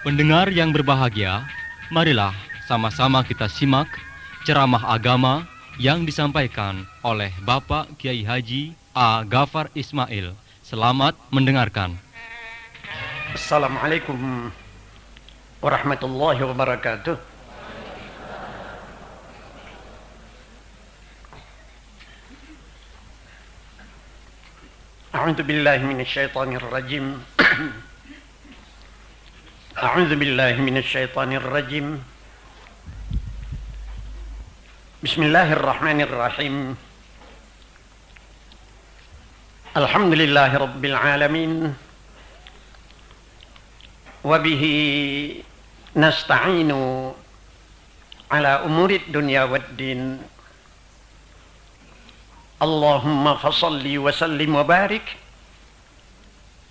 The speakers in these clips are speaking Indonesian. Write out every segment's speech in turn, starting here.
Pendengar yang berbahagia, marilah sama-sama kita simak ceramah agama yang disampaikan oleh Bapak Kiai Haji A. Ghafar Ismail. Selamat mendengarkan. Assalamualaikum warahmatullahi wabarakatuh. A'udzu billahi minasyaitonir rajim. A'udzu billahi minasyaitonir rajim. Bismillahirrahmanirrahim. Alhamdulillahi rabbil alamin. Wa bihi nasta'inu ala umurid dunya waddin. Allahumma fasalli wa sallim wa barik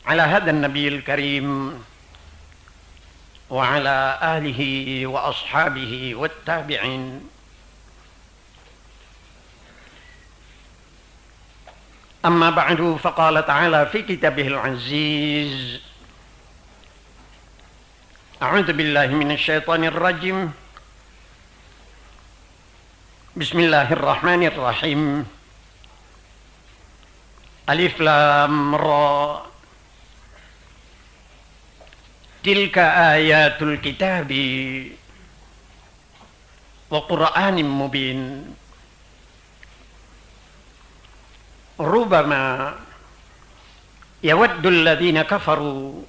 ala hadan nabiyil karim wa ala alihi wa ashabihi wa tabi'in. Amma ba'du, faqala ta'ala fi kitabihil aziz. A'udzu billahi minasyaitonir rajim. Bismillahirrahmanirrahim. Alif lam ra. Tilka ayatul kitabi wa qur'anin mubin. Rubama yawaddu alladhina kafaru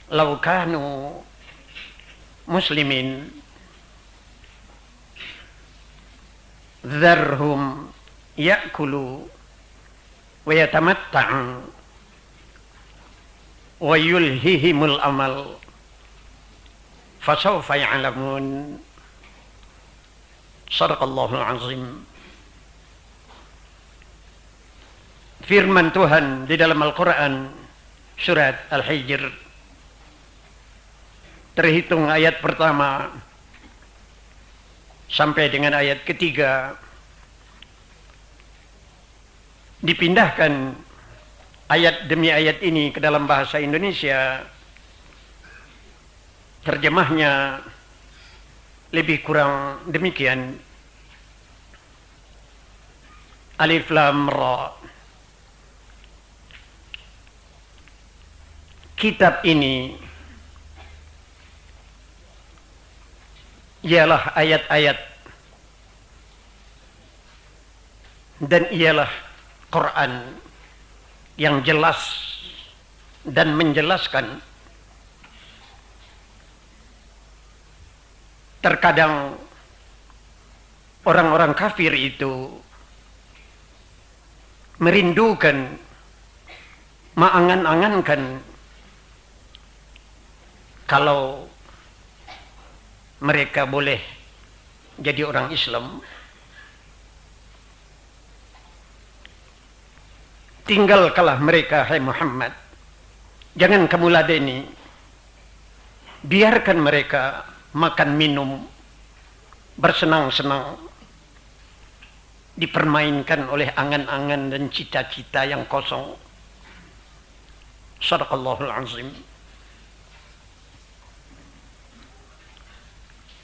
law kanu muslimin. Dharhum ya'kulu wa yatamatta'u wa yulhihimul amal fasawfa ya'lamun. Shadaqallahul azim. Firman Tuhan di dalam Al-Quran surat Al-Hijr, terhitung ayat pertama sampai dengan ayat ketiga, dipindahkan ayat demi ayat ini ke dalam bahasa Indonesia. Terjemahnya lebih kurang demikian. Alif lam ra. Kitab ini ialah ayat-ayat dan ialah Quran yang jelas dan menjelaskan. Terkadang orang-orang kafir itu merindukan, mengangan-angankan kalau mereka boleh jadi orang Islam. Tinggalkanlah mereka, hai Muhammad. Jangan kamu ladeni. Biarkan mereka makan minum, bersenang-senang, dipermainkan oleh angan-angan dan cita-cita yang kosong. Shadaqallahul azim.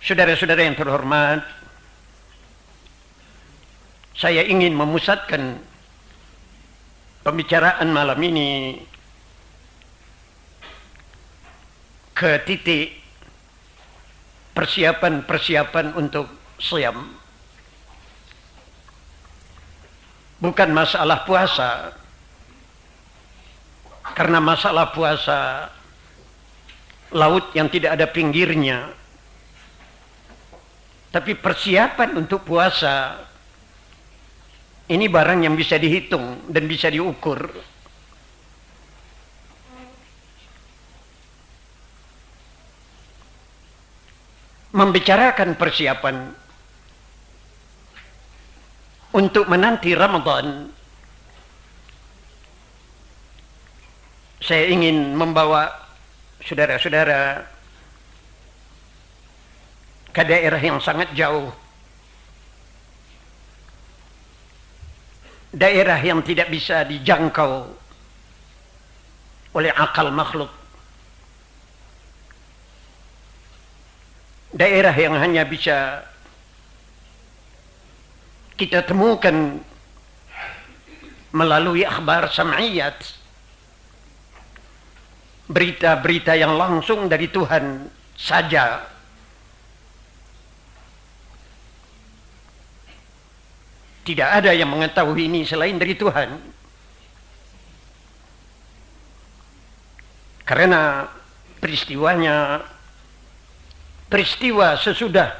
Saudara-saudara yang terhormat, saya ingin memusatkan pembicaraan malam ini ke titik persiapan untuk Shiyam. Bukan masalah puasa, karena masalah puasa laut yang tidak ada pinggirnya. Tapi persiapan untuk puasa ini barang yang bisa dihitung dan bisa diukur. Membicarakan persiapan untuk menanti Ramadan, saya ingin membawa saudara-saudara ke daerah yang sangat jauh, daerah yang tidak bisa dijangkau oleh akal makhluk. daerah yang hanya bisa kita temukan melalui akhbar sam'iyat, berita-berita yang langsung dari Tuhan saja. Tidak ada yang mengetahui ini selain dari Tuhan. Karena peristiwa sesudah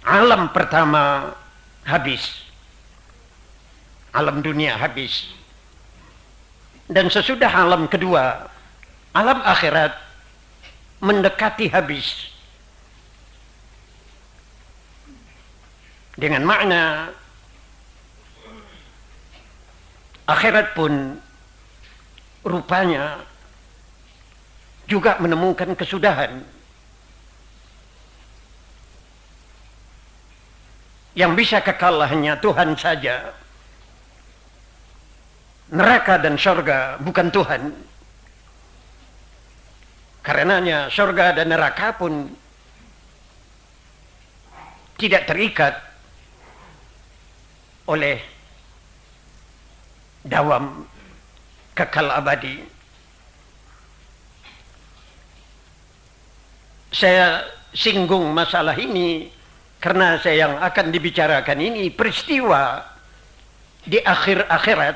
alam pertama habis, alam dunia habis, dan sesudah alam kedua, alam akhirat mendekati habis. Dengan makna akhirat pun rupanya juga menemukan kesudahan. Yang bisa kekal hanya Tuhan saja. Neraka dan surga bukan Tuhan. Karenanya surga dan neraka pun tidak terikat oleh dawam kekal abadi. Saya singgung masalah ini karena saya yang akan dibicarakan ini peristiwa di akhir akhirat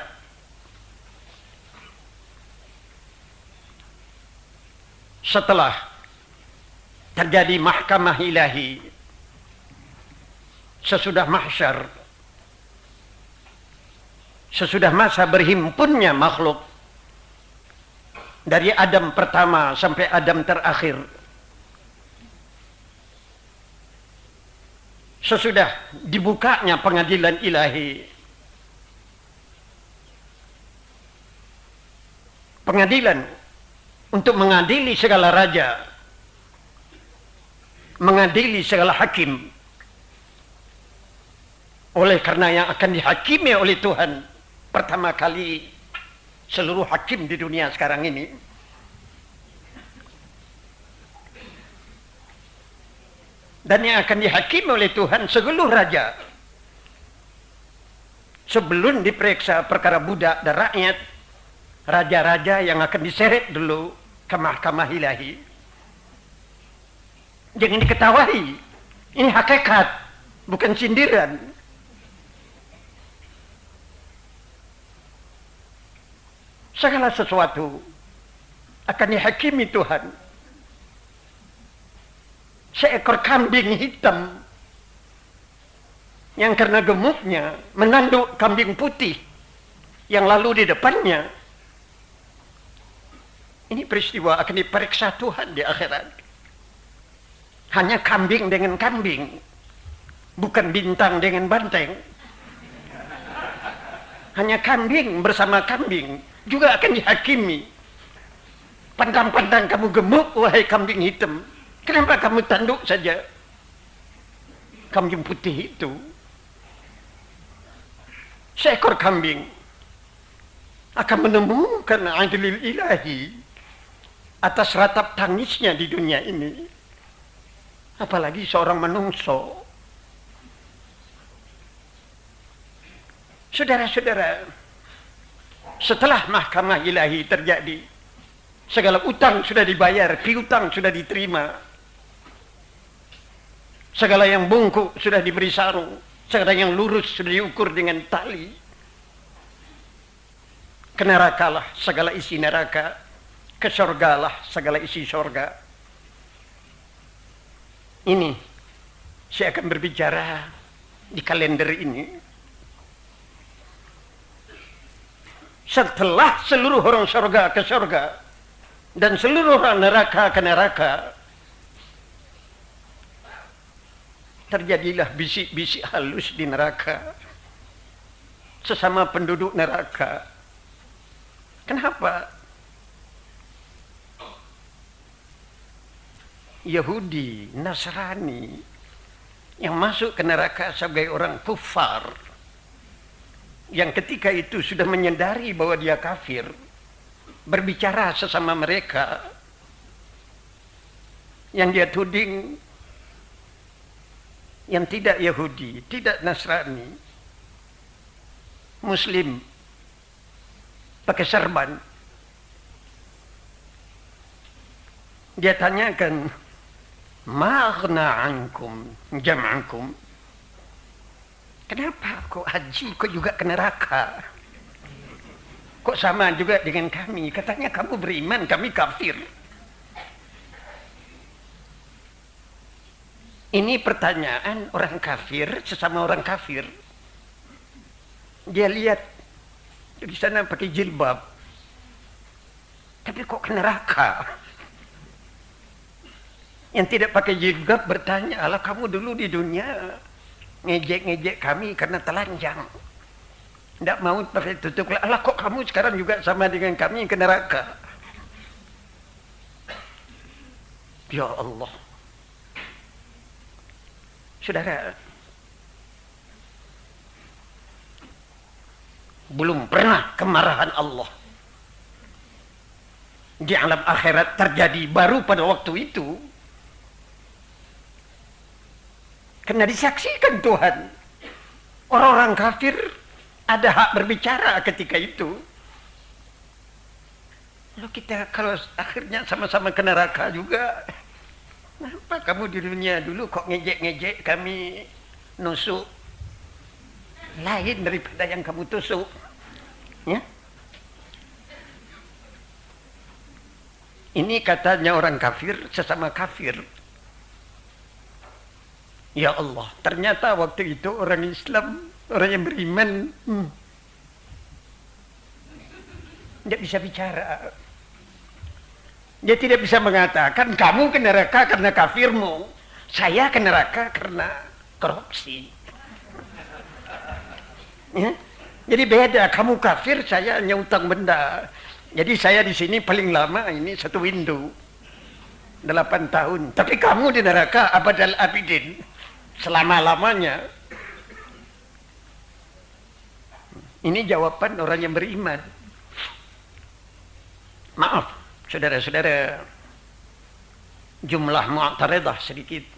setelah terjadi mahkamah ilahi, sesudah mahsyar, sesudah masa berhimpunnya makhluk dari Adam pertama sampai Adam terakhir, sesudah dibukanya pengadilan ilahi, pengadilan untuk mengadili segala raja, mengadili segala hakim. Oleh karena yang akan dihakimi oleh Tuhan pertama kali seluruh hakim di dunia sekarang ini, dan yang akan dihakimi oleh Tuhan seluruh raja. Sebelum diperiksa perkara budak dan rakyat, raja-raja yang akan diseret dulu ke mahkamah ilahi. Jangan diketahui, ini hakikat, bukan sindiran. Segala sesuatu akan dihakimi Tuhan. Seekor kambing hitam yang karena gemuknya menanduk kambing putih yang lalu di depannya. Ini peristiwa akan diperiksa Tuhan di akhirat. Hanya kambing dengan kambing, bukan bintang dengan banteng. Hanya kambing bersama kambing juga akan dihakimi. Pandang-pandang kamu gemuk, wahai kambing hitam, kenapa kamu tanduk saja kambing putih itu? Seekor kambing akan menemukan adilil ilahi atas ratap tangisnya di dunia ini. Apalagi seorang menungso. Saudara-saudara, setelah mahkamah ilahi terjadi, segala utang sudah dibayar, piutang sudah diterima, segala yang bungkuk sudah diberi sarung, segala yang lurus sudah diukur dengan tali. Ke nerakalah segala isi neraka, ke surgalah segala isi surga. Ini saya akan berbicara di kalender ini. Setelah seluruh orang surga ke surga dan seluruh orang neraka ke neraka, terjadilah bisik-bisik halus di neraka sesama penduduk neraka. Kenapa? Yahudi, Nasrani yang masuk ke neraka sebagai orang kufar, yang ketika itu sudah menyadari bahwa dia kafir, berbicara sesama mereka, yang dia tuding, yang tidak Yahudi, tidak Nasrani, Muslim, pakai serban. Dia tanyakan, ma aghna ankum jam'akum? Kenapa kok haji kok juga ke neraka? Kok sama juga dengan kami? Katanya kamu beriman, kami kafir. Ini pertanyaan orang kafir sesama orang kafir. Dia lihat di sana pakai jilbab, tapi kok ke neraka? Yang tidak pakai jilbab bertanya, "Alah, kamu dulu di dunia ngejek-ngejek kami karena telanjang, tidak mau pakai tutup. Alah, kok kamu sekarang juga sama dengan kami ke neraka?" Ya Allah. Saudara, belum pernah kemarahan Allah di alam akhirat terjadi baru pada waktu itu, karena disaksikan Tuhan. Orang-orang kafir ada hak berbicara ketika itu. Lalu kita kalau akhirnya sama-sama ke neraka juga, kenapa kamu di dunia dulu kok ngejek-ngejek kami, nusuk lain daripada yang kamu tusuk? Ya? Ini katanya orang kafir sesama kafir. Ya Allah, ternyata waktu itu orang Islam, orang yang beriman, tidak bisa bicara. Dia tidak bisa mengatakan, kamu ke neraka karena kafirmu, saya ke neraka karena korupsi. Ya? Jadi beda, kamu kafir, saya hanya utang benda. Jadi saya di sini paling lama ini satu window, 8 tahun. Tapi kamu di neraka abadal abidin, selama-lamanya. Ini jawaban orang yang beriman. Maaf, saudara-saudara, jumlah mu'taridah sedikit.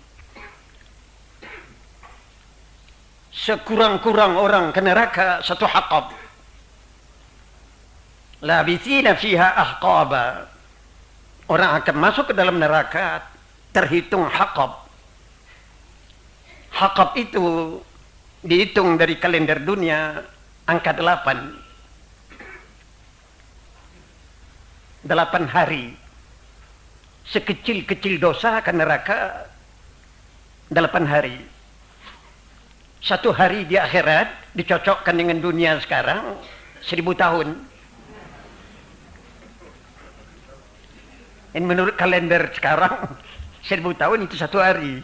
Sekurang-kurang orang ke neraka satu haqab. Labithina fiha ahqaba. Orang akan masuk ke dalam neraka terhitung haqab. Haqab itu dihitung dari kalender dunia angka 8. 8 hari. Sekecil-kecil dosa ke neraka 8 hari. 1 hari di akhirat dicocokkan dengan dunia sekarang 1000 tahun. Dan menurut kalender sekarang 1000 tahun itu 1 hari.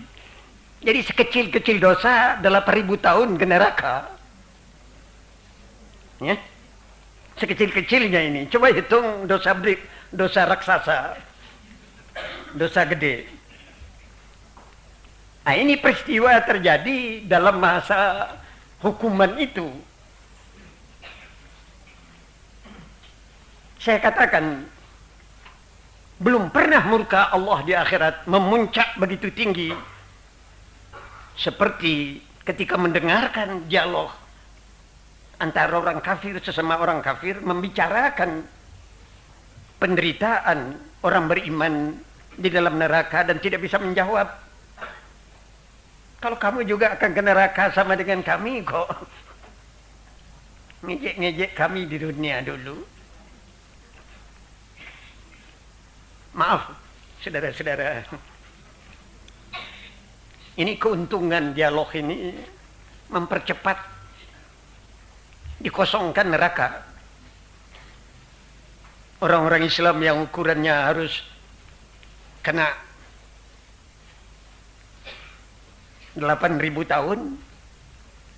Jadi sekecil-kecil dosa 8000 tahun ke neraka. Ya. Sekecil-kecilnya ini. Coba hitung dosa raksasa. Dosa gede. Nah, ini peristiwa terjadi dalam masa hukuman itu. Saya katakan, belum pernah murka Allah di akhirat memuncak begitu tinggi seperti ketika mendengarkan dialog antara orang kafir sesama orang kafir membicarakan penderitaan orang beriman di dalam neraka dan tidak bisa menjawab. Kalau kamu juga akan ke neraka sama dengan kami kok. Ngejek-ngejek kami di dunia dulu. Maaf, saudara-saudara. Ini keuntungan dialog ini mempercepat dikosongkan neraka. Orang-orang Islam yang ukurannya harus kena 8.000 tahun,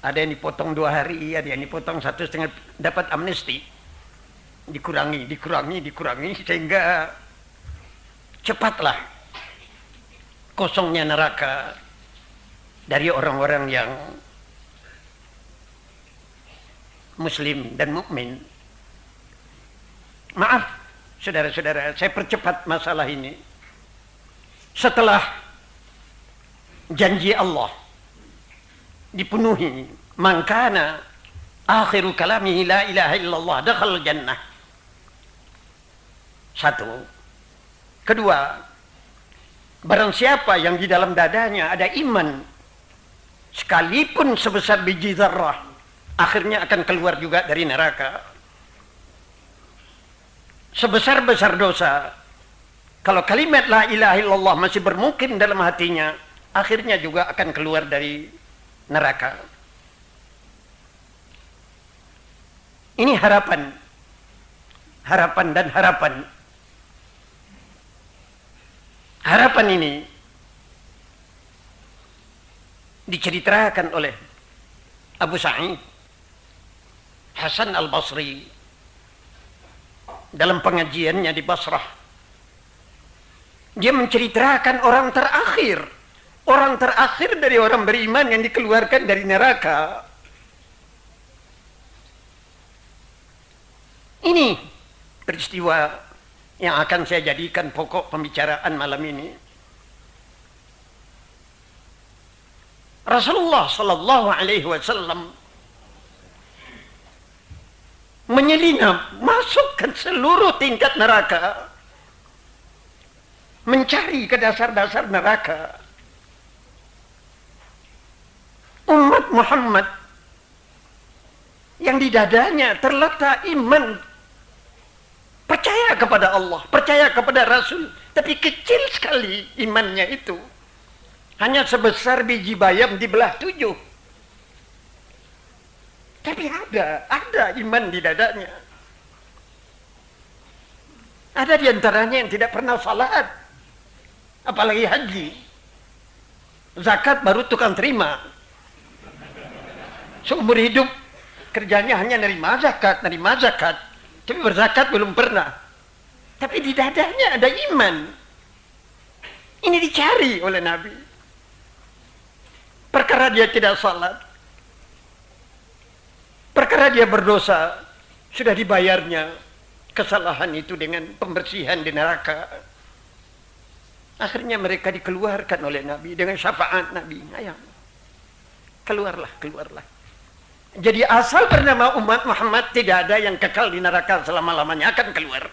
ada yang dipotong 2 hari, ada yang dipotong 1,5, dapat amnesti, dikurangi sehingga cepatlah kosongnya neraka dari orang-orang yang muslim dan mukmin. Maaf, saudara-saudara, saya percepat masalah ini setelah janji Allah dipenuhi, man kana akhiru kalamihi la ilaha illallah dakhala jannah. Satu. Kedua, barang siapa yang di dalam dadanya ada iman sekalipun sebesar biji zarrah, akhirnya akan keluar juga dari neraka. Sebesar-besar dosa, kalau kalimat la ilaha illallah masih bermukim dalam hatinya, akhirnya juga akan keluar dari neraka. Ini harapan. Harapan dan harapan. Harapan ini diceritakan oleh Abu Sa'id Hasan al-Basri dalam pengajiannya di Basrah. Dia menceritakan orang terakhir dari orang beriman yang dikeluarkan dari neraka. Ini peristiwa yang akan saya jadikan pokok pembicaraan malam ini. Rasulullah sallallahu alaihi wasallam menyelinap, masukkan seluruh tingkat neraka, mencari ke dasar-dasar neraka. Umat Muhammad yang di dadanya terletak iman, percaya kepada Allah, percaya kepada Rasul, tapi kecil sekali imannya itu. Hanya sebesar biji bayam dibelah 7. Tapi ada iman di dadanya. Ada di antaranya yang tidak pernah salat, apalagi haji. Zakat baru tukang terima. Seumur hidup kerjanya hanya nerima zakat. Tapi berzakat belum pernah. Tapi di dadanya ada iman. Ini dicari oleh Nabi. Perkara dia tidak salat, perkara dia berdosa, sudah dibayarnya kesalahan itu dengan pembersihan di neraka. Akhirnya mereka dikeluarkan oleh Nabi dengan syafaat Nabi. Ayo, keluarlah. Jadi asal bernama umat Muhammad tidak ada yang kekal di neraka selama-lamanya, akan keluar.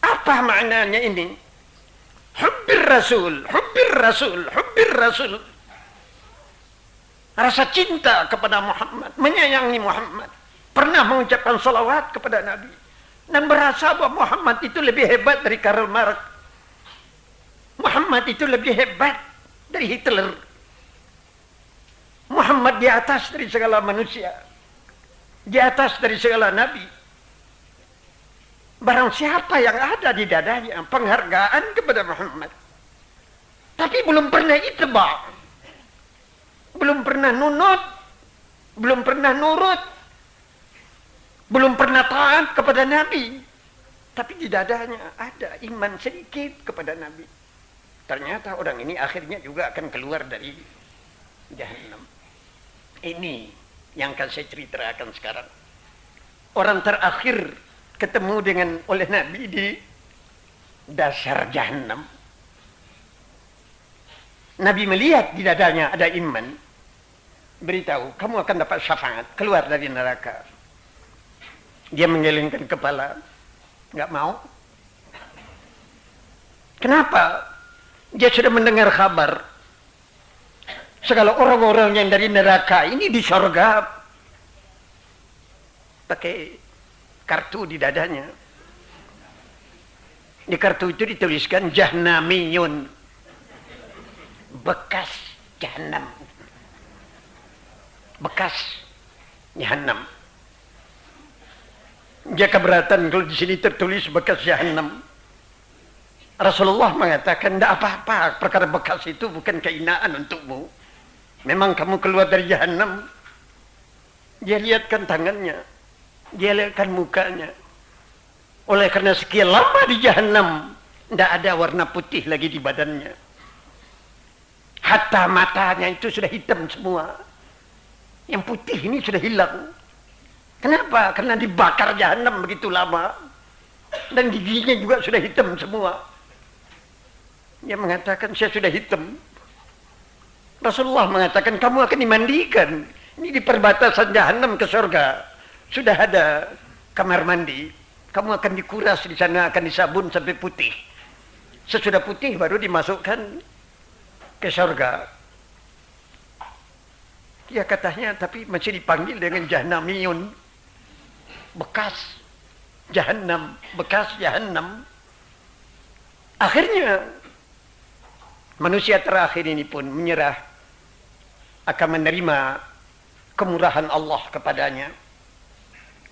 Apa maknanya ini? Hubbir Rasul. Rasa cinta kepada Muhammad, menyayangi Muhammad, pernah mengucapkan salawat kepada Nabi, dan merasa bahwa Muhammad itu lebih hebat dari Karl Marx. Muhammad itu lebih hebat dari Hitler. Muhammad di atas dari segala manusia, di atas dari segala nabi. Barang siapa yang ada di dadanya penghargaan kepada Muhammad, tapi belum pernah itba', belum pernah nunut, belum pernah nurut, belum pernah taat kepada Nabi, tapi di dadanya ada iman sedikit kepada Nabi, ternyata orang ini akhirnya juga akan keluar dari Jahannam. Ini yang akan saya ceritakan sekarang. Orang terakhir ketemu dengan oleh Nabi di dasar Jahannam. Nabi melihat di dadanya ada iman, beritahu, kamu akan dapat syafaat, keluar dari neraka. Dia menggelengkan kepala, nggak mau. Kenapa? Dia sudah mendengar kabar segala orang-orang yang dari neraka ini di surga pakai kartu di dadanya. Di kartu itu dituliskan Jahannamiyun, bekas Jahannam, bekas Jahannam. Dia keberatan kalau di sini tertulis bekas Jahannam. Rasulullah mengatakan, tidak apa-apa, perkara bekas itu bukan kehinaan untukmu. Memang kamu keluar dari Jahannam. Dia lihatkan tangannya, dia lihatkan mukanya. Oleh karena sekian lama di Jahannam, tidak ada warna putih lagi di badannya. Hatta matanya itu sudah hitam semua. Yang putih ini sudah hilang. Kenapa? Karena dibakar Jahannam begitu lama. dan giginya juga sudah hitam semua. Dia mengatakan, saya sudah hitam. Rasulullah mengatakan, kamu akan dimandikan. Ini di perbatasan Jahannam ke surga. Sudah ada kamar mandi. Kamu akan dikuras di sana, akan disabun sampai putih. Sesudah putih baru dimasukkan ke surga. Ya katanya, tapi masih dipanggil dengan Jahannamiyun. Bekas Jahannam, bekas Jahannam. Akhirnya manusia terakhir ini pun menyerah, akan menerima kemurahan Allah kepadanya.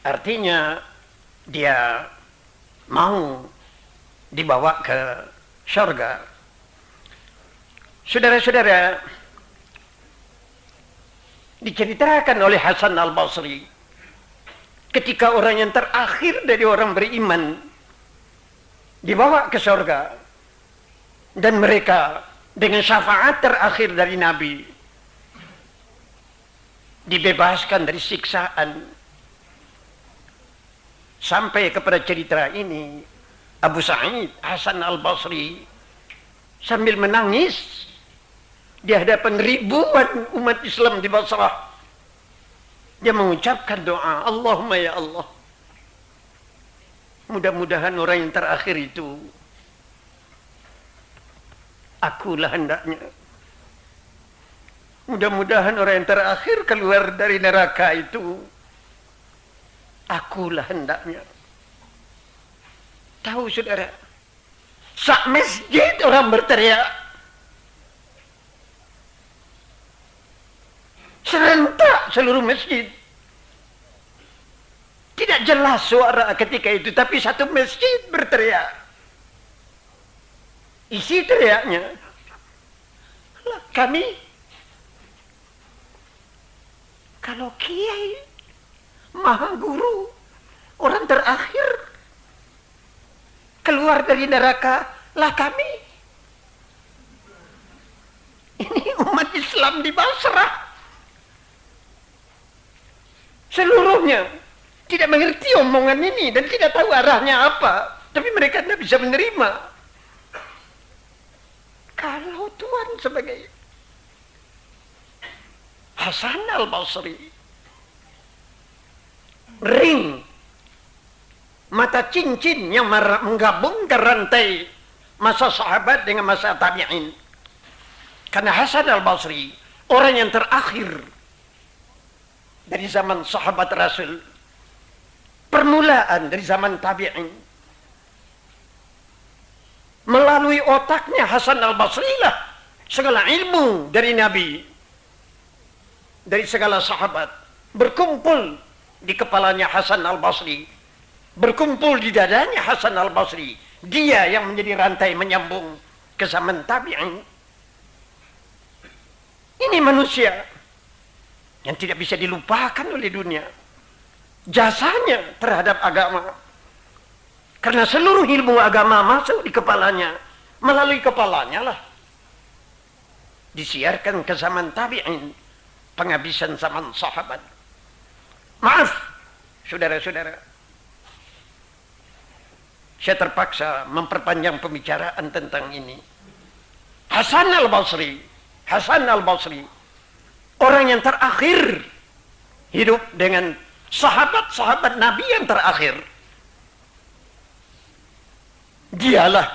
Artinya dia mau dibawa ke surga. Saudara-saudara, diceritakan oleh Hasan al-Basri, ketika orang yang terakhir dari orang beriman dibawa ke surga, dan mereka dengan syafaat terakhir dari Nabi dibebaskan dari siksaan. Sampai kepada cerita ini, Abu Sa'id Hasan al-Basri sambil menangis di hadapan ribuan umat Islam di Basrah, dia mengucapkan doa, Allahumma ya Allah, mudah-mudahan orang yang terakhir itu akulah hendaknya. Mudah-mudahan orang yang terakhir keluar dari neraka itu akulah hendaknya. Tahu saudara, sak masjid orang berteriak, serentak seluruh masjid. Tidak jelas suara ketika itu, tapi satu masjid berteriak. Isi teriaknya, kami kalau kiai maha guru orang terakhir keluar dari neraka, lah kami ini umat Islam di Basrah seluruhnya tidak mengerti omongan ini dan tidak tahu arahnya apa, tapi mereka tidak bisa menerima. Kalau Tuhan sebagai Hasan al-Basri, ring mata cincin yang menggabungkan rantai masa sahabat dengan masa tabi'in. Karena Hasan al-Basri orang yang terakhir dari zaman sahabat Rasul, permulaan dari zaman tabi'in. Melalui otaknya Hasan al-Basri lah segala ilmu dari Nabi, dari segala sahabat berkumpul di kepalanya Hasan al-Basri, berkumpul di dadanya Hasan al-Basri. Dia yang menjadi rantai menyambung ke zaman tabi'in. Ini manusia yang tidak bisa dilupakan oleh dunia, jasanya terhadap agama. Karena seluruh ilmu agama masuk di kepalanya, melalui kepalanya lah disiarkan ke zaman tabi'in, penghabisan zaman sahabat. Maaf, saudara-saudara, saya terpaksa memperpanjang pembicaraan tentang ini. Hasan al-Basri, orang yang terakhir hidup dengan sahabat-sahabat Nabi yang terakhir. Dialah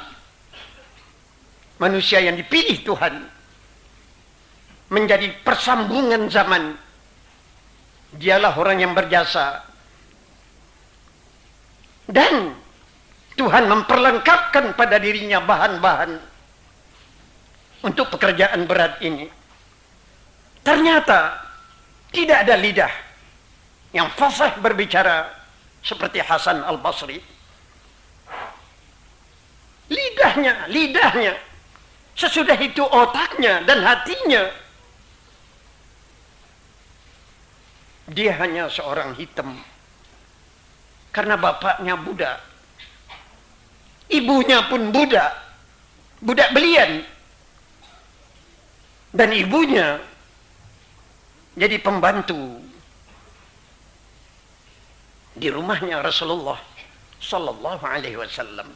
manusia yang dipilih Tuhan menjadi persambungan zaman. Dialah orang yang berjasa, dan Tuhan memperlengkapkan pada dirinya bahan-bahan untuk pekerjaan berat ini. Ternyata tidak ada lidah yang fasih berbicara seperti Hasan al-Basri. Lidahnya, sesudah itu otaknya dan hatinya. Dia hanya seorang hitam karena bapaknya budak, ibunya pun budak belian, dan ibunya jadi pembantu di rumahnya Rasulullah sallallahu alaihi wasallam.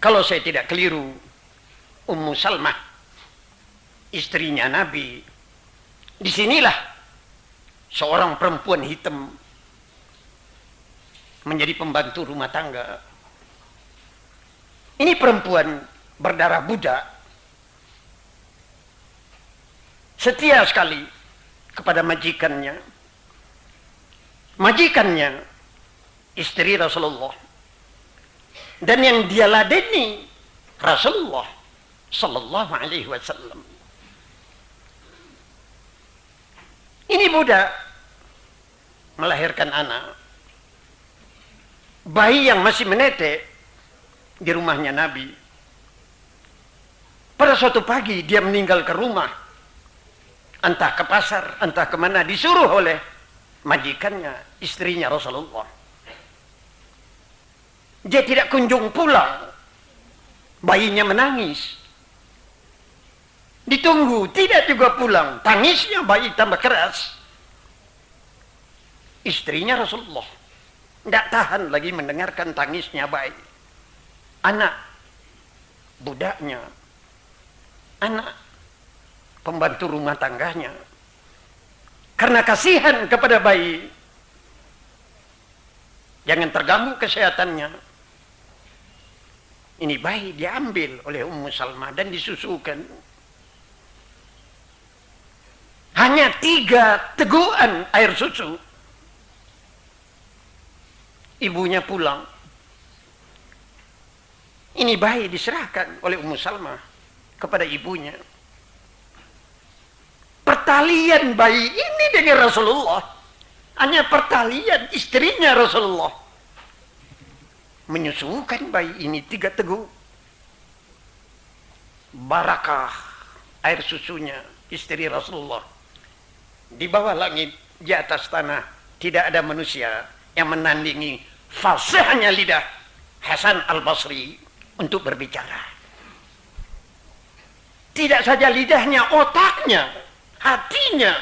Kalau saya tidak keliru, Ummu Salmah, istrinya Nabi, disinilah seorang perempuan hitam menjadi pembantu rumah tangga. Ini perempuan berdarah budak, setia sekali kepada majikannya. Majikannya istri Rasulullah, dan yang dia ladeni Rasulullah sallallahu alaihi wasallam. Ini budak melahirkan anak, bayi yang masih menetek di rumahnya Nabi. Pada suatu pagi dia meninggal ke rumah, entah ke pasar, entah kemana, disuruh oleh majikannya, istrinya Rasulullah. Dia tidak kunjung pulang, bayinya menangis. Ditunggu, tidak juga pulang, tangisnya bayi tambah keras. Istrinya Rasulullah tidak tahan lagi mendengarkan tangisnya bayi. Anak budaknya, anak pembantu rumah tangganya, karena kasihan kepada bayi, jangan terganggu kesehatannya, ini bayi diambil oleh Ummu Salmah dan disusukan. Hanya 3 tegukan air susu, ibunya pulang. Ini bayi diserahkan oleh Ummu Salmah kepada ibunya. Pertalian bayi ini dengan Rasulullah, hanya pertalian istrinya Rasulullah menyusukan bayi ini 3 teguk. Barakah air susunya istri Rasulullah. Di bawah langit, di atas tanah, tidak ada manusia yang menandingi fasihnya lidah Hasan Al-Basri untuk berbicara. Tidak saja lidahnya, otaknya, hatinya.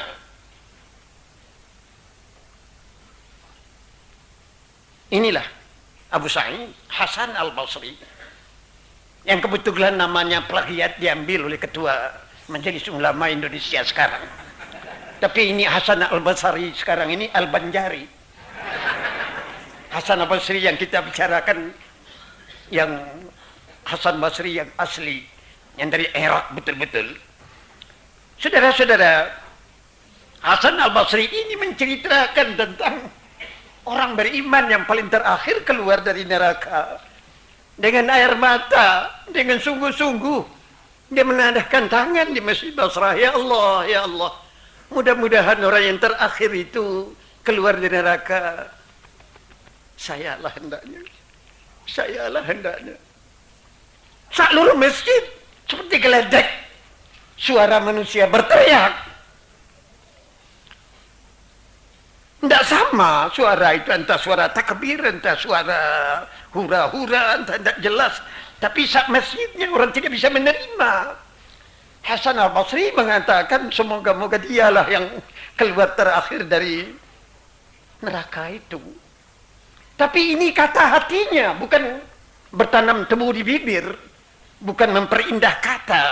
Inilah Abu Sa'id Hasan Al-Basri, yang kebetulan namanya plagiat diambil oleh ketua Majelis Ulama Indonesia sekarang. Tapi ini Hasan Al-Basri sekarang ini Al-Banjari. Hasan Al-Basri yang kita bicarakan, yang Hasan Basri yang asli, yang dari Irak betul-betul. Saudara-saudara, Hasan Al-Basri ini menceritakan tentang orang beriman yang paling terakhir keluar dari neraka dengan air mata, dengan sungguh-sungguh dia menadahkan tangan di Masjid Basrah. Ya Allah, ya Allah, mudah-mudahan orang yang terakhir itu keluar dari neraka. Sayalah hendaknya, sayalah hendaknya. Seluruh masjid seperti geledek, suara manusia berteriak. Tidak sama suara itu, entah suara takbir, entah suara hura-hura, entah tidak jelas. Tapi saat masjidnya orang tidak bisa menerima. Hasan Al-Basri mengatakan semoga-moga dialah yang keluar terakhir dari neraka itu. Tapi ini kata hatinya, bukan bertanam tebu di bibir, bukan memperindah kata.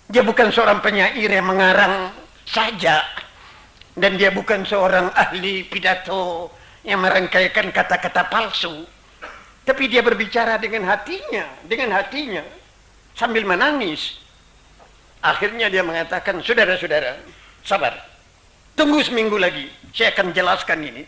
Dia bukan seorang penyair yang mengarang saja, dan dia bukan seorang ahli pidato yang merangkaikan kata-kata palsu. Tapi dia berbicara dengan hatinya sambil menangis. Akhirnya dia mengatakan, saudara-saudara, sabar, tunggu seminggu lagi, saya akan jelaskan ini.